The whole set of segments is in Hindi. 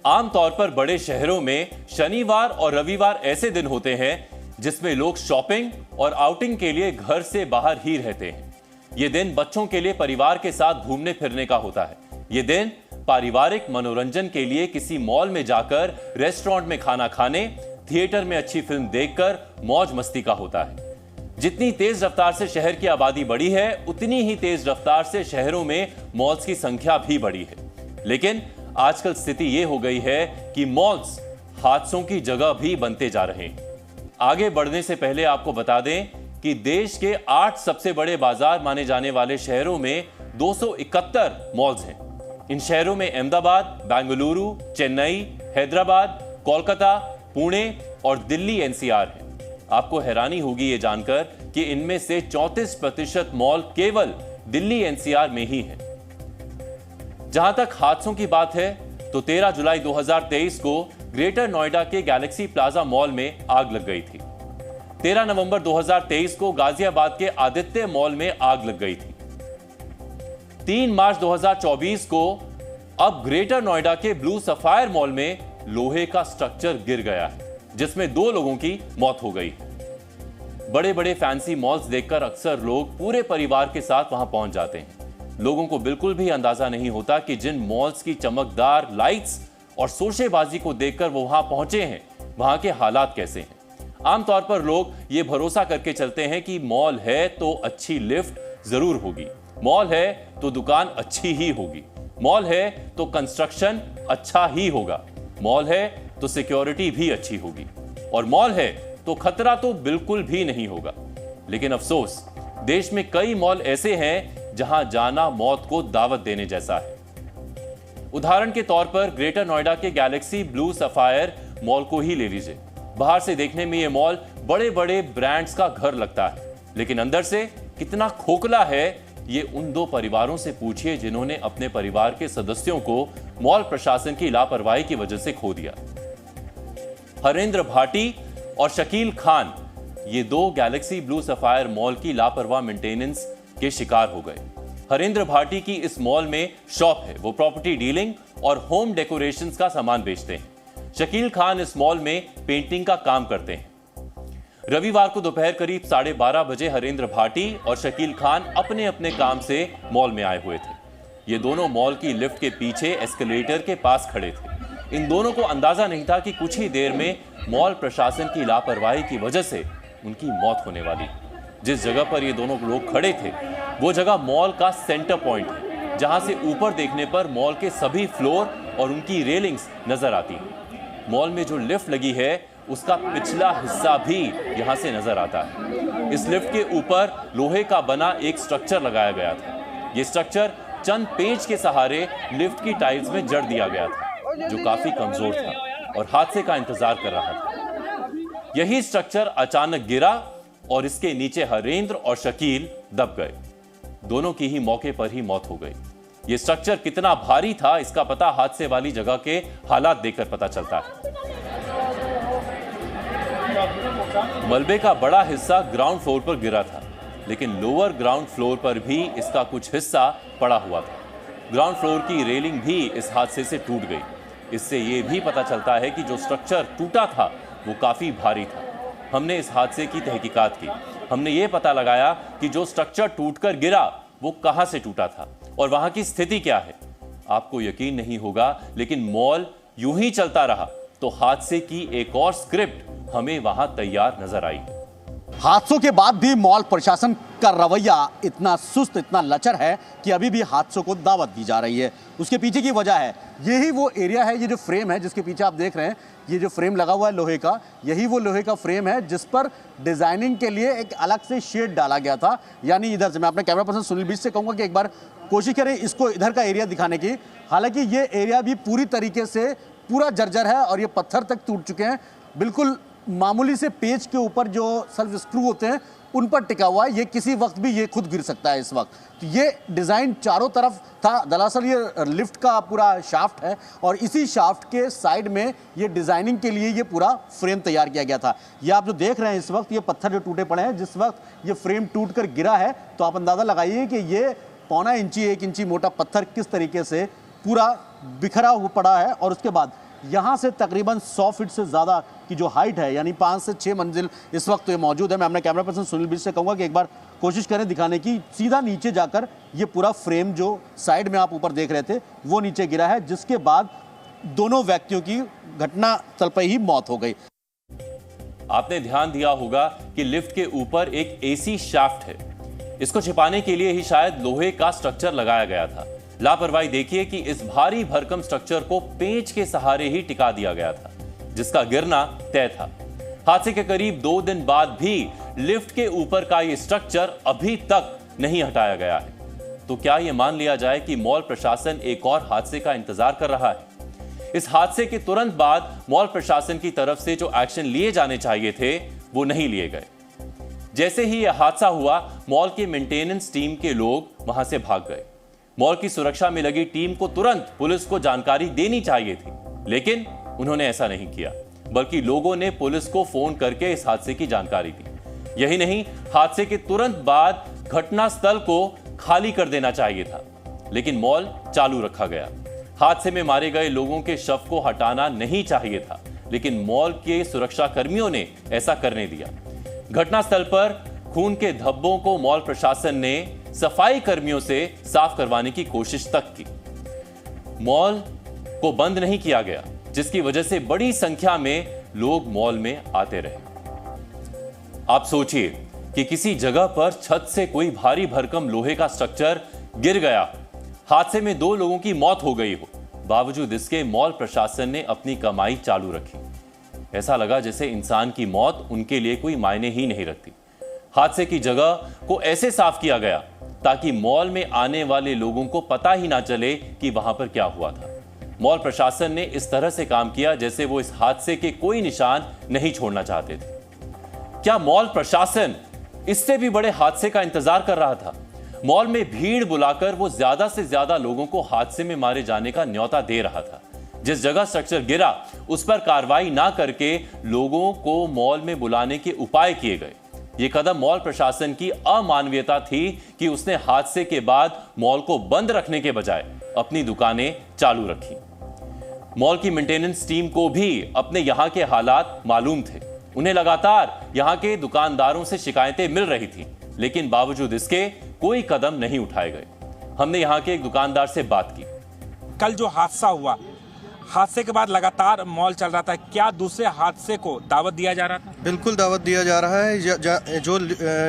आमतौर पर बड़े शहरों में शनिवार और रविवार ऐसे दिन होते हैं जिसमें लोग शॉपिंग और आउटिंग के लिए घर से बाहर ही रहते हैं। ये दिन बच्चों के लिए परिवार के साथ घूमने फिरने का होता है। ये दिन पारिवारिक मनोरंजन के लिए किसी मॉल में जाकर रेस्टोरेंट में खाना खाने, थिएटर में अच्छी फिल्म देखकर मौज मस्ती का होता है। जितनी तेज रफ्तार से शहर की आबादी बढ़ी है, उतनी ही तेज रफ्तार से शहरों में मॉल्स की संख्या भी बढ़ी है। लेकिन आजकल स्थिति यह हो गई है कि मॉल्स हादसों की जगह भी बनते जा रहे हैं। आगे बढ़ने से पहले आपको बता दें कि देश के 8 सबसे बड़े बाजार माने जाने वाले शहरों में 271 मॉल्स हैं। इन शहरों में अहमदाबाद, बेंगलुरु, चेन्नई, हैदराबाद, कोलकाता, पुणे और दिल्ली एनसीआर है। आपको हैरानी होगी ये जानकर कि इनमें से 34% मॉल केवल दिल्ली एनसीआर में ही है। जहां तक हादसों की बात है तो 13 जुलाई 2023 को ग्रेटर नोएडा के गैलेक्सी प्लाजा मॉल में आग लग गई थी। 13 नवंबर 2023 को गाजियाबाद के आदित्य मॉल में आग लग गई थी। 3 मार्च 2024 को अब ग्रेटर नोएडा के ब्लू सफायर मॉल में लोहे का स्ट्रक्चर गिर गया है, जिसमें 2 लोगों की मौत हो गई। बड़े बड़े फैंसी मॉल्स देखकर अक्सर लोग पूरे परिवार के साथ वहां पहुंच जाते हैं। लोगों को बिल्कुल भी अंदाजा नहीं होता कि जिन मॉल्स की चमकदार लाइट्स और शोशेबाजी को देखकर वो वहां पहुंचे हैं, वहां के हालात कैसे हैं। आमतौर पर लोग ये भरोसा करके चलते हैं कि मॉल है तो अच्छी लिफ्ट जरूर होगी, मॉल है तो दुकान अच्छी ही होगी, मॉल है तो कंस्ट्रक्शन अच्छा ही होगा, मॉल है तो सिक्योरिटी भी अच्छी होगी और मॉल है तो खतरा तो बिल्कुल भी नहीं होगा। लेकिन अफसोस, देश में कई मॉल ऐसे हैं जहां जाना मौत को दावत देने जैसा है। उदाहरण के तौर पर ग्रेटर नोएडा के गैलेक्सी ब्लू सफायर मॉल को ही ले लीजिए। बाहर से देखने में यह मॉल बड़े बड़े ब्रांड्स का घर लगता है, लेकिन अंदर से कितना खोखला है ये उन 2 परिवारों से पूछिए जिन्होंने अपने परिवार के सदस्यों को मॉल प्रशासन की लापरवाही की वजह से खो दिया। हरेंद्र भाटी और शकील खान, ये 2 गैलेक्सी ब्लू सफायर मॉल की लापरवाह मेंटेनेंस के शिकार हो गए। हरेंद्र भाटी की इस मॉल में शॉप है, वो प्रॉपर्टी डीलिंग और होम डेकोरेशंस का सामान बेचते हैं। शकील खान इस मॉल में पेंटिंग का काम करते हैं। रविवार को दोपहर करीब 12:30 बजे हरेंद्र भाटी और शकील खान अपने अपने काम से मॉल में आए हुए थे। ये दोनों मॉल की लिफ्ट के पीछे एस्केलेटर के पास खड़े थे। इन दोनों को अंदाजा नहीं था कि कुछ ही देर में मॉल प्रशासन की लापरवाही की वजह से उनकी मौत होने वाली। जिस जगह पर ये दोनों लोग खड़े थे वो जगह मॉल का सेंटर पॉइंट है, जहां से ऊपर देखने पर मॉल के सभी फ्लोर और उनकी रेलिंग्स नजर आती हैं। मॉल में जो लिफ्ट लगी है उसका पिछला हिस्सा भी यहां से नजर आता है। इस लिफ्ट के ऊपर लोहे का बना एक स्ट्रक्चर लगाया गया था। यह स्ट्रक्चर चंद पेंच के सहारे लिफ्ट की टाइल्स में जड़ दिया गया था, जो काफी कमजोर था और हादसे का इंतजार कर रहा था। यही स्ट्रक्चर अचानक गिरा और इसके नीचे हरेंद्र और शकील दब गए। दोनों की ही मौके पर ही मौत हो गई। यह स्ट्रक्चर कितना भारी था इसका पता हादसे वाली जगह के हालात देखकर पता चलता है। मलबे का बड़ा हिस्सा ग्राउंड फ्लोर पर गिरा था, लेकिन लोअर ग्राउंड फ्लोर पर भी इसका कुछ हिस्सा पड़ा हुआ था। ग्राउंड फ्लोर की रेलिंग भी इस हादसे से टूट गई। इससे यह भी पता चलता है कि जो स्ट्रक्चर टूटा था वो काफी भारी था। हमने इस हादसे की तहकीकात की। हमने ये पता लगाया कि जो स्ट्रक्चर टूटकर गिरा वो कहां से टूटा था और वहां की स्थिति क्या है। आपको यकीन नहीं होगा, लेकिन मॉल यूं ही चलता रहा तो हादसे की एक और स्क्रिप्ट हमें वहां तैयार नजर आई। हादसों के बाद भी मॉल प्रशासन का रवैया इतना सुस्त, इतना लचर है कि अभी भी हादसों को दावत दी जा रही है। उसके पीछे की वजह है, यही वो एरिया है, ये जो फ्रेम है जिसके पीछे आप देख रहे हैं, ये जो फ्रेम लगा हुआ है लोहे का, यही वो लोहे का फ्रेम है जिस पर डिजाइनिंग के लिए एक अलग से शेड डाला गया था। यानी इधर से मैं अपने कैमरा पर्सन सुनील बीच से कहूँगा कि एक बार कोशिश करें इसको इधर का एरिया दिखाने की। हालांकि ये एरिया भी पूरी तरीके से पूरा जर्जर है और ये पत्थर तक टूट चुके हैं। बिल्कुल मामूली से पेज के ऊपर जो सेल्फ स्क्रू होते हैं उन पर टिका हुआ है। ये किसी वक्त भी ये खुद गिर सकता है इस वक्त। तो ये डिज़ाइन चारों तरफ था। दरअसल ये लिफ्ट का पूरा शाफ्ट है और इसी शाफ्ट के साइड में ये डिज़ाइनिंग के लिए ये पूरा फ्रेम तैयार किया गया था। ये आप जो देख रहे हैं इस वक्त, ये पत्थर जो टूटे पड़े हैं, जिस वक्त ये फ्रेम टूट कर गिरा है तो आप अंदाज़ा लगाइए कि ये पौना इंची 1 इंची मोटा पत्थर किस तरीके से पूरा बिखरा हुआ पड़ा है। और उसके बाद यहाँ से तकरीबन 100 फीट से ज़्यादा की जो हाइट है, यानी 5 से 6 मंजिल इस वक्त ये मौजूद है। मैं अपने कैमरा पर्सन सुनील बिज से कहूँगा कि एक बार कोशिश करें दिखाने की। सीधा नीचे जाकर ये पूरा फ्रेम जो साइड में आप ऊपर देख रहे थे वो नीचे गिरा है, जिसके बाद दोनों व्यक्तियों की घटनास्थल पर ही मौत हो गई। आपने ध्यान दिया होगा कि लिफ्ट के ऊपर एक एसी शाफ्ट है। इसको छिपाने के लिए ही शायद लोहे का स्ट्रक्चर लगाया गया था। लापरवाही देखिए कि इस भारी भरकम स्ट्रक्चर को पेंच के सहारे ही टिका दिया गया था, जिसका गिरना तय था। हादसे के करीब 2 दिन बाद भी लिफ्ट के ऊपर का यह स्ट्रक्चर अभी तक नहीं हटाया गया है। तो क्या यह मान लिया जाए कि मॉल प्रशासन एक और हादसे का इंतजार कर रहा है? इस हादसे के तुरंत बाद मॉल प्रशासन की तरफ से जो एक्शन लिए जाने चाहिए थे वो नहीं लिए गए। जैसे ही यह हादसा हुआ, मॉल के मेंटेनेंस टीम के लोग वहां से भाग गए। मॉल की सुरक्षा में लगी टीम को तुरंत पुलिस को जानकारी देनी चाहिए थी, लेकिन उन्होंने ऐसा नहीं किया, बल्कि लोगों ने पुलिस को फोन करके इस हादसे की जानकारी दी। यही नहीं, हादसे के तुरंत बाद घटनास्थल को खाली कर देना चाहिए था, लेकिन मॉल चालू रखा गया। हादसे में मारे गए लोगों के शव को हटाना नहीं चाहिए था, लेकिन मॉल के सुरक्षा कर्मियों ने ऐसा करने दिया। घटनास्थल पर खून के धब्बों को मॉल प्रशासन ने सफाई कर्मियों से साफ करवाने की कोशिश तक की। मॉल को बंद नहीं किया गया, जिसकी वजह से बड़ी संख्या में लोग मॉल में आते रहे। आप सोचिए कि किसी जगह पर छत से कोई भारी भरकम लोहे का स्ट्रक्चर गिर गया, हादसे में 2 लोगों की मौत हो गई हो, बावजूद इसके मॉल प्रशासन ने अपनी कमाई चालू रखी। ऐसा लगा जैसे इंसान की मौत उनके लिए कोई मायने ही नहीं रखती। हादसे की जगह को ऐसे साफ किया गया ताकि मॉल में आने वाले लोगों को पता ही ना चले कि वहां पर क्या हुआ था। मॉल प्रशासन ने इस तरह से काम किया जैसे वो इस हादसे के कोई निशान नहीं छोड़ना चाहते थे। क्या मॉल प्रशासन इससे भी बड़े हादसे का इंतजार कर रहा था? मॉल में भीड़ बुलाकर वो ज्यादा से ज्यादा लोगों को हादसे में मारे जाने का न्योता दे रहा था। जिस जगह स्ट्रक्चर गिरा उस पर कार्रवाई ना करके लोगों को मॉल में बुलाने के उपाय किए गए। यह कदम मॉल प्रशासन की अमानवीयता थी कि उसने हादसे के बाद मॉल को बंद रखने के बजाय अपनी दुकानें चालू रखी। मॉल की मेंटेनेंस टीम को भी अपने यहां के हालात मालूम थे। उन्हें लगातार यहां के दुकानदारों से शिकायतें मिल रही थी, लेकिन बावजूद इसके कोई कदम नहीं उठाए गए। हमने यहां के एक दुकानदार से बात की। कल जो हादसा हुआ, हादसे के बाद लगातार मॉल चल रहा था, क्या दूसरे हादसे को दावत दिया जा रहा था? बिल्कुल दावत दिया जा रहा है। जो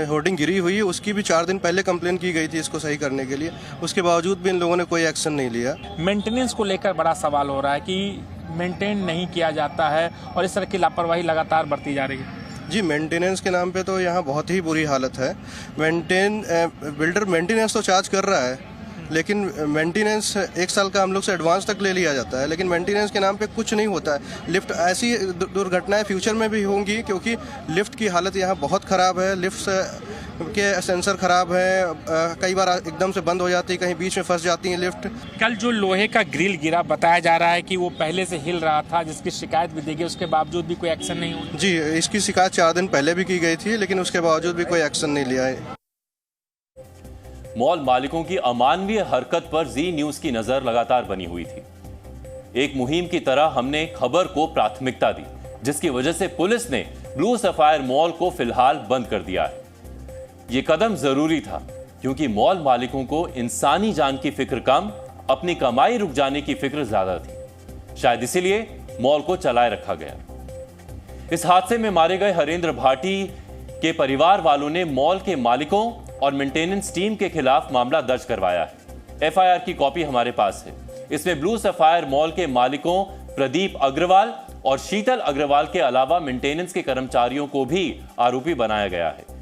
होर्डिंग गिरी हुई है उसकी भी 4 दिन पहले कंप्लेन की गई थी इसको सही करने के लिए, उसके बावजूद भी इन लोगों ने कोई एक्शन नहीं लिया। मेंटेनेंस को लेकर बड़ा सवाल हो रहा है कि मेंटेन नहीं किया जाता है और इस तरह की लापरवाही लगातार बढ़ती जा रही है। जी, मेंटेनेंस के नाम पे तो यहाँ बहुत ही बुरी हालत है। बिल्डर मेंटेनेंस तो चार्ज कर रहा है, लेकिन मेंटेनेंस 1 साल का हम लोग से एडवांस तक ले लिया जाता है, लेकिन मेंटेनेंस के नाम पे कुछ नहीं होता है। लिफ्ट ऐसी दुर्घटनाएं फ्यूचर में भी होंगी, क्योंकि लिफ्ट की हालत यहाँ बहुत ख़राब है। लिफ्ट के सेंसर ख़राब है, कई बार एकदम से बंद हो जाती है, कहीं बीच में फंस जाती है लिफ्ट। कल जो लोहे का ग्रिल गिरा, बताया जा रहा है कि वो पहले से हिल रहा था, जिसकी शिकायत भी दी गई, उसके बावजूद भी कोई एक्शन नहीं हुआ। जी, इसकी शिकायत 4 दिन पहले भी की गई थी, लेकिन उसके बावजूद भी कोई एक्शन नहीं लिया है। मॉल मालिकों की अमानवीय हरकत पर जी न्यूज की नजर लगातार बनी हुई थी। एक मुहिम की तरह हमने खबर को प्राथमिकता दी, जिसकी वजह से पुलिस ने ब्लू सफायर मॉल को फिलहाल बंद कर दिया है। यह कदम जरूरी था, क्योंकि मॉल मालिकों को इंसानी जान की फिक्र कम, अपनी कमाई रुक जाने की फिक्र ज्यादा थी। शायद इसीलिए मॉल को चलाए रखा गया। इस हादसे में मारे गए हरेंद्र भाटी के परिवार वालों ने मॉल के मालिकों और मेंटेनेंस टीम के खिलाफ मामला दर्ज करवाया है। एफआईआर की कॉपी हमारे पास है। इसमें ब्लू सफायर मॉल के मालिकों प्रदीप अग्रवाल और शीतल अग्रवाल के अलावा मेंटेनेंस के कर्मचारियों को भी आरोपी बनाया गया है।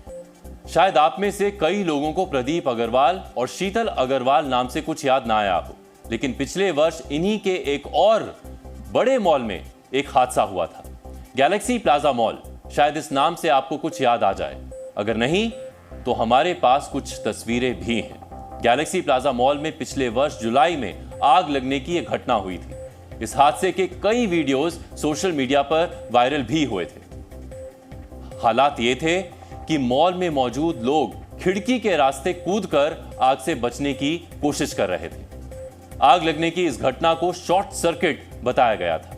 शायद आप में से कई लोगों को प्रदीप अग्रवाल और शीतल अग्रवाल नाम से कुछ याद ना आया हो, लेकिन पिछले वर्ष इन्हीं के एक और बड़े मॉल में एक हादसा हुआ था, गैलेक्सी प्लाजा मॉल। शायद इस नाम से आपको कुछ याद आ जाए, अगर नहीं तो हमारे पास कुछ तस्वीरें भी हैं। गैलेक्सी प्लाजा मॉल में पिछले वर्ष जुलाई में आग लगने की एक घटना हुई थी। इस हादसे के कई वीडियोस सोशल मीडिया पर वायरल भी हुए थे। हालात ये थे कि मॉल में मौजूद लोग खिड़की के रास्ते कूदकर आग से बचने की कोशिश कर रहे थे। आग लगने की इस घटना को शॉर्ट सर्किट बताया गया था।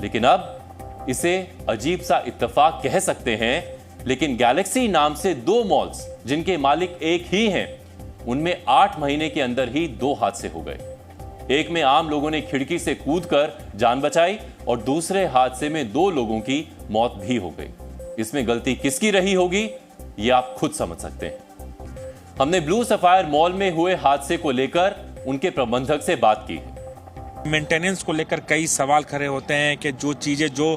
लेकिन अब इसे अजीब सा इत्तेफाक कह सकते हैं, लेकिन गैलेक्सी नाम से 2 मॉल्स जिनके मालिक एक ही हैं, उनमें 8 महीने के अंदर ही 2 हादसे हो गए। एक में आम लोगों ने खिड़की से कूदकर जान बचाई और दूसरे हादसे में 2 लोगों की मौत भी हो गई। इसमें गलती किसकी रही होगी, ये आप खुद समझ सकते हैं। हमने ब्लू सफायर मॉल में हुए हादसे को लेकर उनके प्रबंधक से बात की है। मेंटेनेंस को लेकर कई सवाल खड़े होते हैं कि जो चीज़ें जो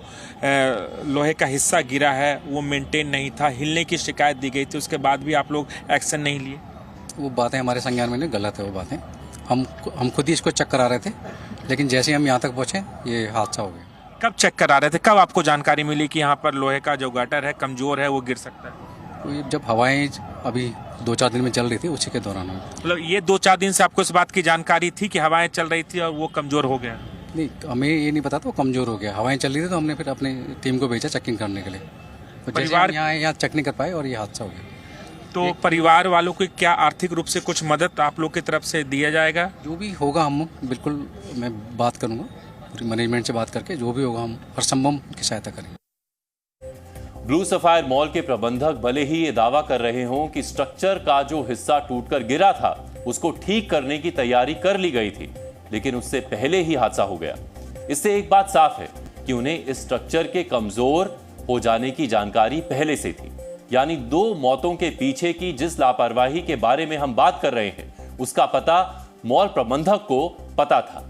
लोहे का हिस्सा गिरा है वो मेंटेन नहीं था, हिलने की शिकायत दी गई थी, उसके बाद भी आप लोग एक्शन नहीं लिए। वो बातें हमारे संज्ञान में नहीं, गलत है वो बातें। हम खुद ही इसको चेक करा रहे थे, लेकिन जैसे हम यहाँ तक पहुँचे ये हादसा हो गया। कब चेक करा रहे थे, कब आपको जानकारी मिली कि यहाँ पर लोहे का जो गटर है कमज़ोर है, वो गिर सकता है? तो जब हवाएं अभी 2-4 दिन में चल रही थी उसी के दौरान। मतलब ये 2-4 दिन से आपको इस बात की जानकारी थी कि हवाएं चल रही थी और वो कमज़ोर हो गया? नहीं, हमें ये नहीं पता था वो कमज़ोर हो गया। हवाएं चल रही थी तो हमने फिर अपनी टीम को भेजा चेकिंग करने के लिए। तो परिवार यहाँ चेक नहीं कर पाए और ये हादसा हो गया। तो परिवार वालों को क्या आर्थिक रूप से कुछ मदद आप लोग की तरफ से दिया जाएगा? जो भी होगा हम बिल्कुल, मैं बात करूँगा पूरी मैनेजमेंट से बात करके, जो भी होगा हम हर संभव की सहायता करेंगे। ब्लू सफायर मॉल के प्रबंधक भले ही ये दावा कर रहे हों कि स्ट्रक्चर का जो हिस्सा टूटकर गिरा था उसको ठीक करने की तैयारी कर ली गई थी, लेकिन उससे पहले ही हादसा हो गया। इससे एक बात साफ है कि उन्हें इस स्ट्रक्चर के कमजोर हो जाने की जानकारी पहले से थी। यानी 2 मौतों के पीछे की जिस लापरवाही के बारे में हम बात कर रहे हैं उसका पता मॉल प्रबंधक को पता था।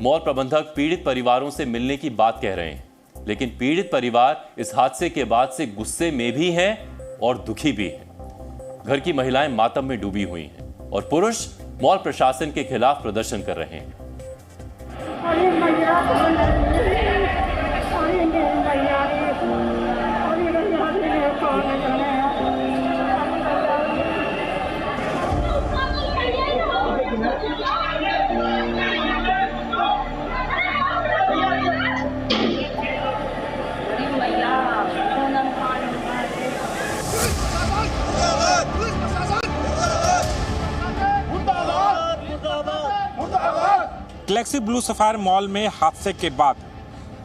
मॉल प्रबंधक पीड़ित परिवारों से मिलने की बात कह रहे हैं, लेकिन पीड़ित परिवार इस हादसे के बाद से गुस्से में भी हैं और दुखी भी हैं। घर की महिलाएं मातम में डूबी हुई हैं और पुरुष मॉल प्रशासन के खिलाफ प्रदर्शन कर रहे हैं। गैलेक्सी ब्लू सफायर मॉल में हादसे के बाद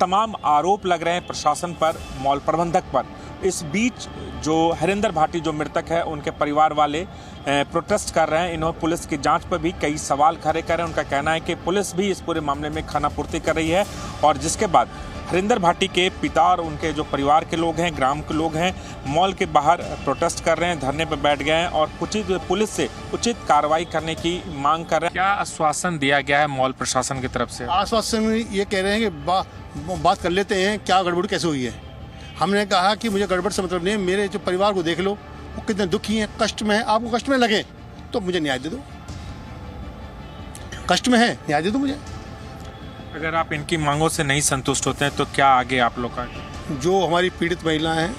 तमाम आरोप लग रहे हैं प्रशासन पर, मॉल प्रबंधक पर। इस बीच जो हरिंदर भाटी जो मृतक है उनके परिवार वाले प्रोटेस्ट कर रहे हैं। इन्होंने पुलिस की जांच पर भी कई सवाल खड़े कर रहे हैं। उनका कहना है कि पुलिस भी इस पूरे मामले में खानापूर्ति कर रही है और जिसके बाद हरिंदर भाटी के पिता और उनके जो परिवार के लोग हैं, ग्राम के लोग हैं, मॉल के बाहर प्रोटेस्ट कर रहे हैं, धरने पर बैठ गए हैं और पुलिस से उचित कार्रवाई करने की मांग कर रहे हैं। क्या आश्वासन दिया गया है मॉल प्रशासन की तरफ से? आश्वासन ये कह रहे हैं कि बात कर लेते हैं, क्या गड़बड़ कैसे हुई है। हमने कहा कि मुझे गड़बड़ से मतलब नहीं, मेरे जो परिवार को देख लो, वो कितने दुखी हैं, कष्ट में है। आपको कष्ट में लगे तो मुझे न्याय दे दो, कष्ट में है न्याय दे दो मुझे। अगर आप इनकी मांगों से नहीं संतुष्ट होते हैं तो क्या आगे आप लोग का? जो हमारी पीड़ित महिला हैं,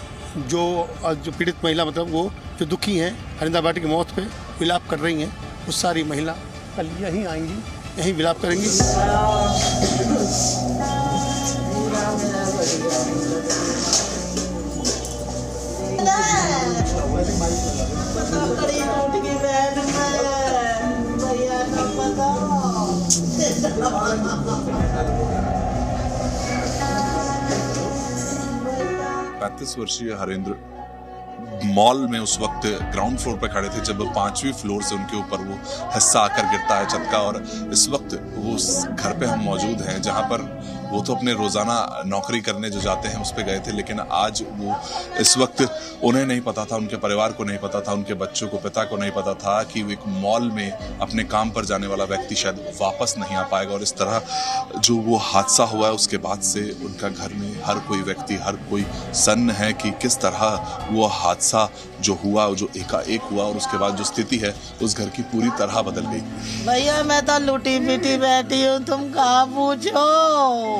जो पीड़ित महिला मतलब वो जो दुखी हैं हरिंदर भाटी की मौत पे विलाप कर रही हैं, वो सारी महिला कल यहीं आएंगी, यहीं विलाप करेंगी। वर्षीय हरेंद्र मॉल में उस वक्त ग्राउंड फ्लोर पर खड़े थे जब 5वीं फ्लोर से उनके ऊपर वो हिस्सा आकर गिरता है छत का। और इस वक्त वो उस घर पे हम मौजूद हैं जहां पर वो तो अपने रोजाना नौकरी करने जो जाते हैं उस पे गए थे, लेकिन आज वो इस वक्त उन्हें नहीं पता था, उनके परिवार को नहीं पता था, उनके बच्चों को, पिता को नहीं पता था कि वो एक मॉल में अपने काम पर जाने वाला व्यक्ति शायद वापस नहीं आ पाएगा। और इस तरह जो वो हादसा हुआ है उसके बाद से उनका घर में हर कोई व्यक्ति, हर कोई सन्न है कि किस तरह वो हादसा जो हुआ, जो एकाएक हुआ और उसके बाद जो स्थिति है उस घर की पूरी तरह बदल गई। भैया मैं तो लूटी पीटी बैठी हूँ, तुम कहाँ पूछो।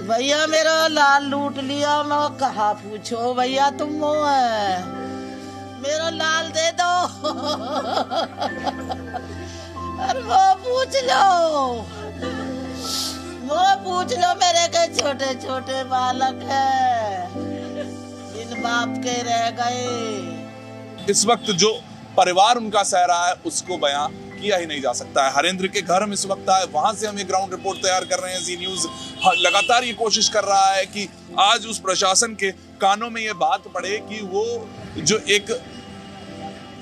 भैया मेरा लाल लूट लिया, मैं कहाँ पूछो भैया, तुम वो है मेरा लाल दे दो। अरे वो पूछ लो मेरे के छोटे छोटे बालक है, बिन बाप के रह गए। इस वक्त जो परिवार उनका सह रहा है उसको बयां किया ही नहीं जा सकता है। हरेंद्र के घर हम इस वक्त आए, वहां से हम ये ग्राउंड रिपोर्ट तैयार कर रहे हैं। जी न्यूज लगातार ये कोशिश कर रहा है कि आज उस प्रशासन के कानों में ये बात पड़े कि वो जो एक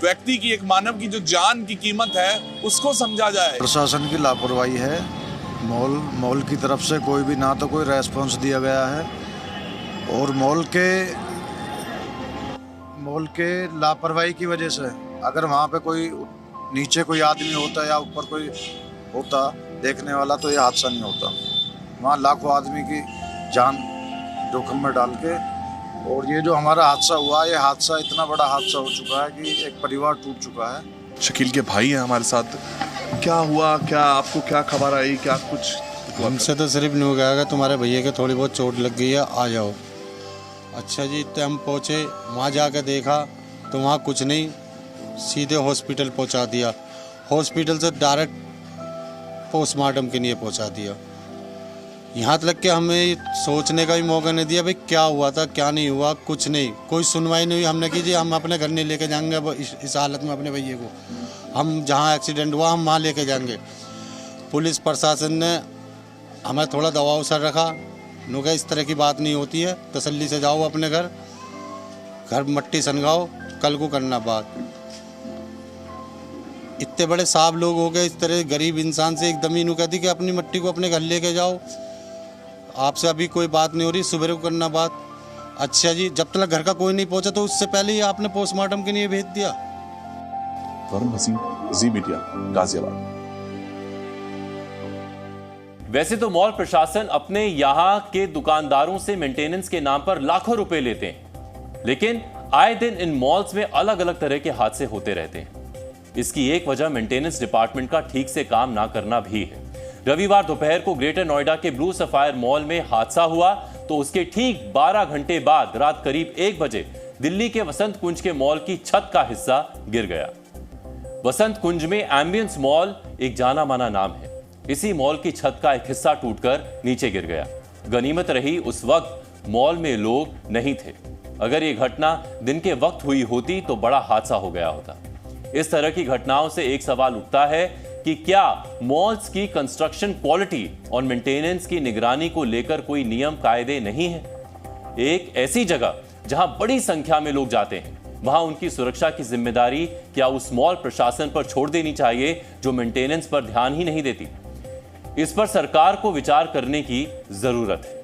व्यक्ति की, एक मानव की जो जान की कीमत है उसको समझा जाए। प्रशासन की लापरवाही है। मॉल की तरफ से कोई भी ना तो कोई रेस्पॉन्स दिया गया है, और मॉल के लापरवाही की वजह से अगर वहाँ पे कोई नीचे कोई आदमी होता या ऊपर कोई होता देखने वाला तो ये हादसा नहीं होता। वहाँ लाखों आदमी की जान जोखिम में डाल के, और ये जो हमारा हादसा हुआ, ये हादसा इतना बड़ा हादसा हो चुका है कि एक परिवार टूट चुका है। शकील के भाई हैं हमारे साथ, क्या हुआ, क्या आपको क्या खबर आई, क्या कुछ? हमसे तो सिर्फ नहीं गया तुम्हारे भैया के थोड़ी बहुत चोट लग गई है, आ जाओ। अच्छा जी, तो हम पहुँचे, वहाँ जाकर देखा तो वहाँ कुछ नहीं, सीधे हॉस्पिटल पहुँचा दिया। हॉस्पिटल से डायरेक्ट पोस्टमार्टम के लिए पहुँचा दिया। यहाँ तक कि हमें सोचने का भी मौका नहीं दिया भाई क्या हुआ था क्या नहीं हुआ, कुछ नहीं, कोई सुनवाई नहीं हुई। हमने की जी हम अपने घर नहीं लेके जाएंगे अब इस हालत में अपने भैया को, हम जहाँ एक्सीडेंट हुआ हम वहाँ लेके जाएंगे। पुलिस प्रशासन ने हमें थोड़ा दबाव सर रखा, नुका इस तरह की बात नहीं होती है, तसल्ली से जाओ अपने घर मट्टी सनगाओ, कल को करना बात। इतने बड़े साहब लोग हो गए, इस तरह गरीब इंसान से एकदम ही नु कहती कि अपनी मट्टी को अपने घर लेके जाओ, आपसे अभी कोई बात नहीं हो रही, सुबह को करना बात। अच्छा जी, जब तक घर का कोई नहीं पहुंचा तो उससे पहले ही आपने पोस्टमार्टम के लिए भेज दिया। वरुण भसीन, जी मीडिया, गाजियाबाद। वैसे तो मॉल प्रशासन अपने यहां के दुकानदारों से मेंटेनेंस के नाम पर लाखों रुपए लेते हैं, लेकिन आए दिन इन मॉल्स में अलग अलग तरह के हादसे होते रहते हैं। इसकी एक वजह मेंटेनेंस डिपार्टमेंट का ठीक से काम ना करना भी है। रविवार दोपहर को ग्रेटर नोएडा के ब्लू सफायर मॉल में हादसा हुआ तो उसके ठीक 12 घंटे बाद रात करीब 1 बजे दिल्ली के वसंत कुंज के मॉल की छत का हिस्सा गिर गया। वसंत कुंज में एम्बियंस मॉल एक जाना माना नाम है। इसी मॉल की छत का एक हिस्सा टूटकर नीचे गिर गया। गनीमत रही उस वक्त मॉल में लोग नहीं थे। अगर यह घटना दिन के वक्त हुई होती तो बड़ा हादसा हो गया होता। इस तरह की घटनाओं से एक सवाल उठता है कि क्या मॉल्स की कंस्ट्रक्शन क्वालिटी और मेंटेनेंस की निगरानी को लेकर कोई नियम कायदे नहीं है? एक ऐसी जगह जहां बड़ी संख्या में लोग जाते हैं, वहां उनकी सुरक्षा की जिम्मेदारी क्या उस मॉल प्रशासन पर छोड़ देनी चाहिए जो मेंटेनेंस पर ध्यान ही नहीं देती? इस पर सरकार को विचार करने की जरूरत है।